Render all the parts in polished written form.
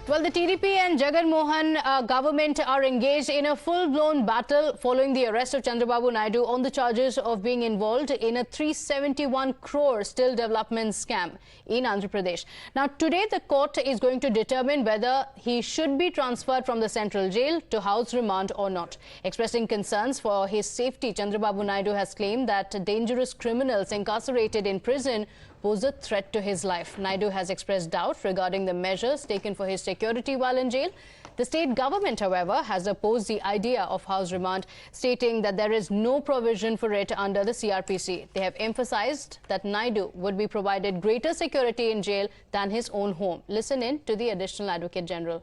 Well, the TDP and Jagan Mohan government are engaged in a full-blown battle following the arrest of Chandrababu Naidu on the charges of being involved in a 371 crore still development scam in Andhra Pradesh. Now, today the court is going to determine whether he should be transferred from the central jail to house remand or not. Expressing concerns for his safety, Chandrababu Naidu has claimed that dangerous criminals incarcerated in prison pose a threat to his life. Naidu has expressed doubt regarding the measures taken for his security while in jail. The state government, however, has opposed the idea of house remand, stating that there is no provision for it under the CRPC. They have emphasized that Naidu would be provided greater security in jail than his own home. Listen in to the Additional Advocate General.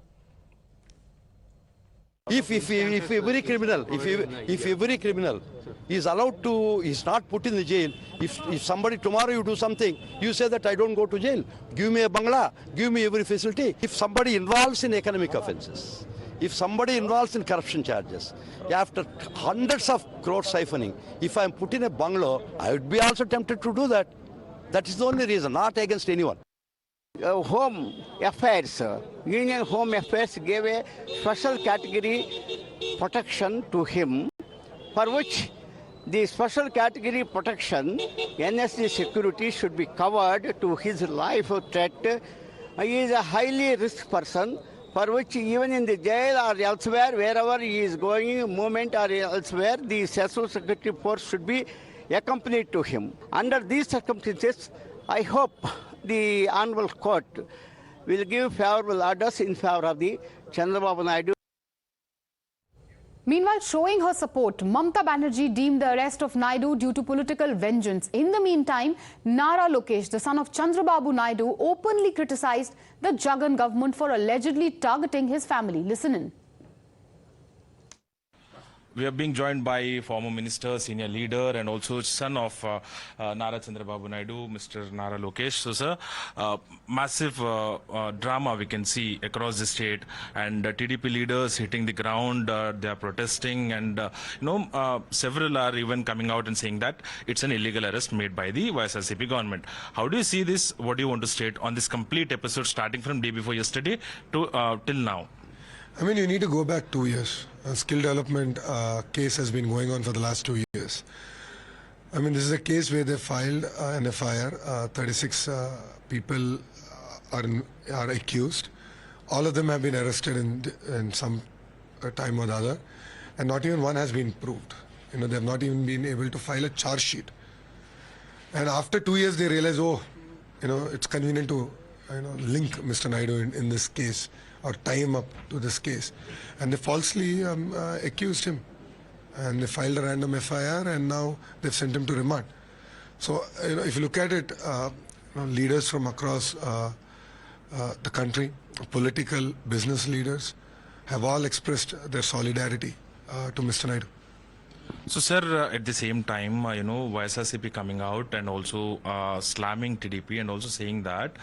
If every criminal is allowed to, is not put in the jail, if somebody tomorrow you do something, you say that I don't go to jail, give me a bangla, give me every facility. If somebody involves in economic offences, if somebody involves in corruption charges, after hundreds of crore siphoning, if I am put in a bungalow, I would be also tempted to do that. That is the only reason, not against anyone. Home Affairs, Union Home Affairs gave a special category protection to him, for which the special category protection, NSD security, should be covered to his life threat. He is a highly risk person, for which even in the jail or elsewhere, wherever he is going, movement or elsewhere, the social security force should be accompanied to him. Under these circumstances, I hope the Honorable Court will give favorable orders in favor of the Chandrababu Naidu. Meanwhile, showing her support, Mamata Banerjee deemed the arrest of Naidu due to political vengeance. In the meantime, Nara Lokesh, the son of Chandrababu Naidu, openly criticized the Jagan government for allegedly targeting his family. Listen in. We are being joined by former minister, senior leader, and also son of Nara Chandrababu Naidu, Mr. Nara Lokesh. So, sir, massive drama we can see across the state, and TDP leaders hitting the ground. They are protesting, and several are even coming out and saying that it's an illegal arrest made by the YSRC government. How do you see this? What do you want to state on this complete episode, starting from day before yesterday to till now? I mean, you need to go back 2 years. A skill development case has been going on for the last 2 years. I mean, this is a case where they filed an FIR. 36 people are accused. All of them have been arrested in some time or the other, and not even one has been proved. They have not even been able to file a charge sheet. And after 2 years, they realize, it's convenient to link Mr. Naidu in this case, or tie him up to this case. And they falsely accused him. And they filed a random FIR, and now they've sent him to remand. So, if you look at it, leaders from across the country, political, business leaders, have all expressed their solidarity to Mr. Naidu. So, sir, at the same time, YSRCP coming out and also slamming TDP and also saying that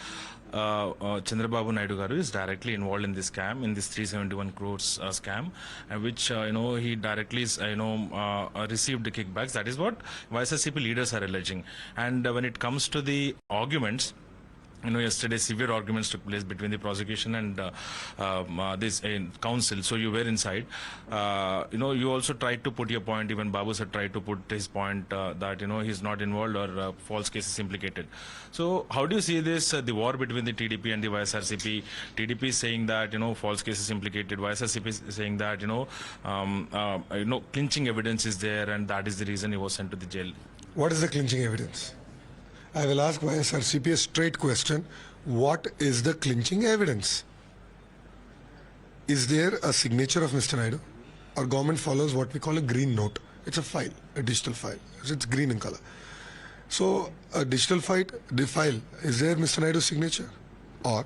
Chandrababu Naidu garu is directly involved in this scam, in this 371 crores scam, which he directly received the kickbacks. That is what YSRCP leaders are alleging. And when it comes to the arguments, yesterday severe arguments took place between the prosecution and this council. So you were inside. You also tried to put your point. Even Babu sir tried to put his point that he's not involved or false cases implicated. So how do you see this? The war between the TDP and the YSRCP. TDP is saying that false cases implicated. YSRCP is saying that clinching evidence is there, and that is the reason he was sent to the jail. What is the clinching evidence? I will ask YSRCP a straight question. What is the clinching evidence? Is there a signature of Mr. Naidu? Our government follows what we call a green note. It's a file, a digital file. It's green in color. So a digital file, is there Mr. Naidu's signature? Or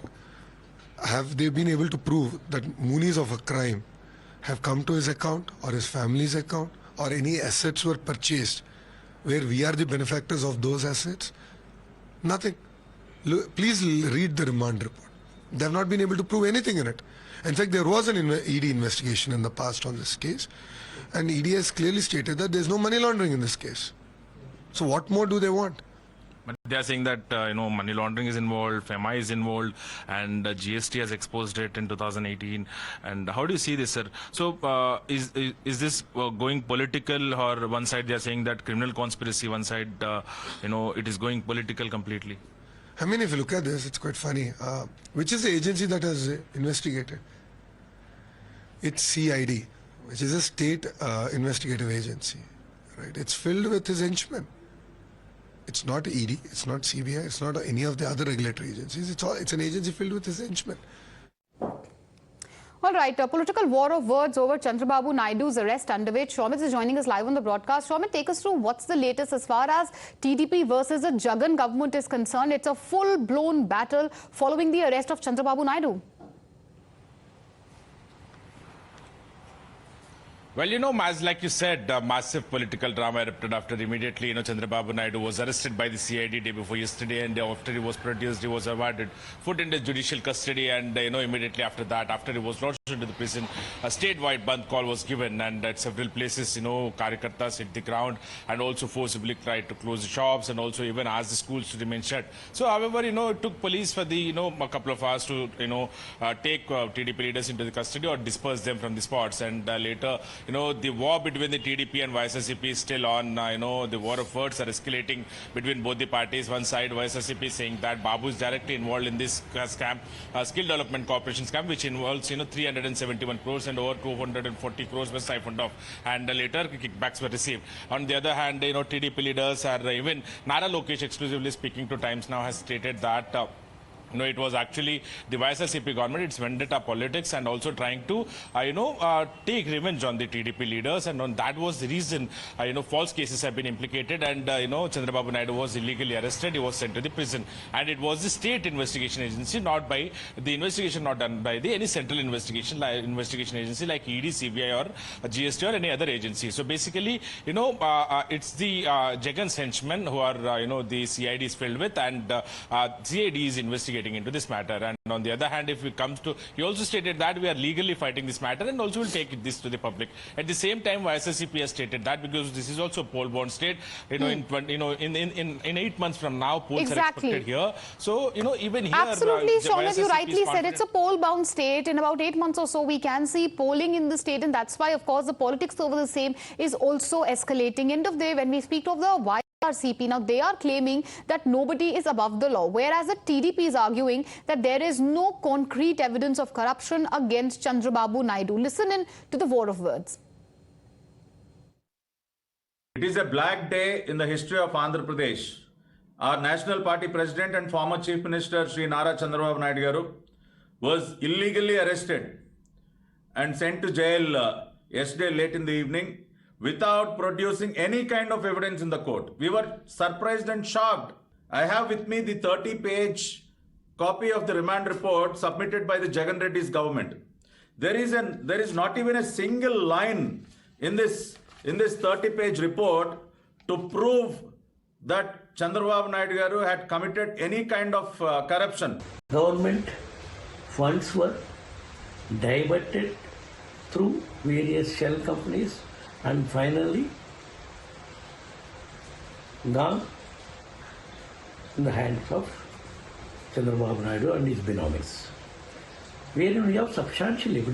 have they been able to prove that moonies of a crime have come to his account or his family's account, or any assets were purchased where we are the benefactors of those assets? Nothing. Please read the remand report. They have not been able to prove anything in it. In fact, there was an ED investigation in the past on this case, and ED has clearly stated that there is no money laundering in this case. So what more do they want? But they are saying that money laundering is involved, FMI is involved, and GST has exposed it in 2018. And how do you see this, sir? So is this going political, or one side they are saying that criminal conspiracy, one side it is going political completely? I mean, if you look at this, it's quite funny. Which is the agency that has investigated? It's CID, which is a state investigative agency, right? It's filled with his henchmen. It's not ED, it's not CBI, it's not any of the other regulatory agencies. It's an agency filled with his henchmen. All right, a political war of words over Chandrababu Naidu's arrest underway. Shomit is joining us live on the broadcast. Shomit, take us through what's the latest as far as TDP versus the Jagan government is concerned. It's a full-blown battle following the arrest of Chandrababu Naidu. Well, as like you said, massive political drama erupted after immediately, Chandrababu Naidu was arrested by the CID day before yesterday, and after he was produced, he was awarded put into judicial custody, and immediately after that, after he was lodged into the prison, a statewide bandh call was given, and at several places, Karyakartas hit the ground and also forcibly tried to close the shops and also even asked the schools to remain shut. So, however, it took police for the, a couple of hours to, take TDP leaders into the custody or disperse them from the spots, and later, the war between the TDP and YSRCP is still on. The war of words are escalating between both the parties. One side, YSRCP is saying that Babu is directly involved in this scam, Skill Development Corporation scam, which involves, 371 crores and over 240 crores were siphoned off. And later, kickbacks were received. On the other hand, TDP leaders are even Nara Lokesh, exclusively speaking to Times Now, has stated that it was actually the YSRCP government, it's vendetta politics and also trying to, take revenge on the TDP leaders. And on that was the reason, false cases have been implicated, and, Chandrababu Naidu was illegally arrested. He was sent to the prison. And it was the state investigation agency, not by the investigation, not done by any central investigation agency like ED, CBI or GST or any other agency. So basically, it's the Jagan's henchmen who are, the CID is filled with, and CID is investigating into this matter. And on the other hand, if it comes to, he also stated that we are legally fighting this matter and also will take this to the public. At the same time, YSRCP has stated that because this is also a poll-born state, in 8 months from now, polls are expected here. So, even here, absolutely, Shomit, you rightly said it's a poll-bound state. In about 8 months or so, we can see polling in the state, and that's why, of course, the politics over the same is also escalating. End of the day, when we speak of the YSRCP, now they are claiming that nobody is above the law, whereas the TDP is arguing that there is no concrete evidence of corruption against Chandrababu Naidu. Listen in to the war of words. It is a black day in the history of Andhra Pradesh. Our National Party President and former Chief Minister Sri Nara Chandrababu Naidu garu was illegally arrested and sent to jail yesterday late in the evening without producing any kind of evidence in the court. We were surprised and shocked. I have with me the 30-page copy of the remand report submitted by the Jagan Reddy's government. There is not even a single line in this 30-page report to prove that Chandrababu Naidu garu had committed any kind of corruption. Government funds were diverted through various shell companies and finally gone in the hands of Chandrababu Naidu and his benomics. Wherein we have substantial evidence.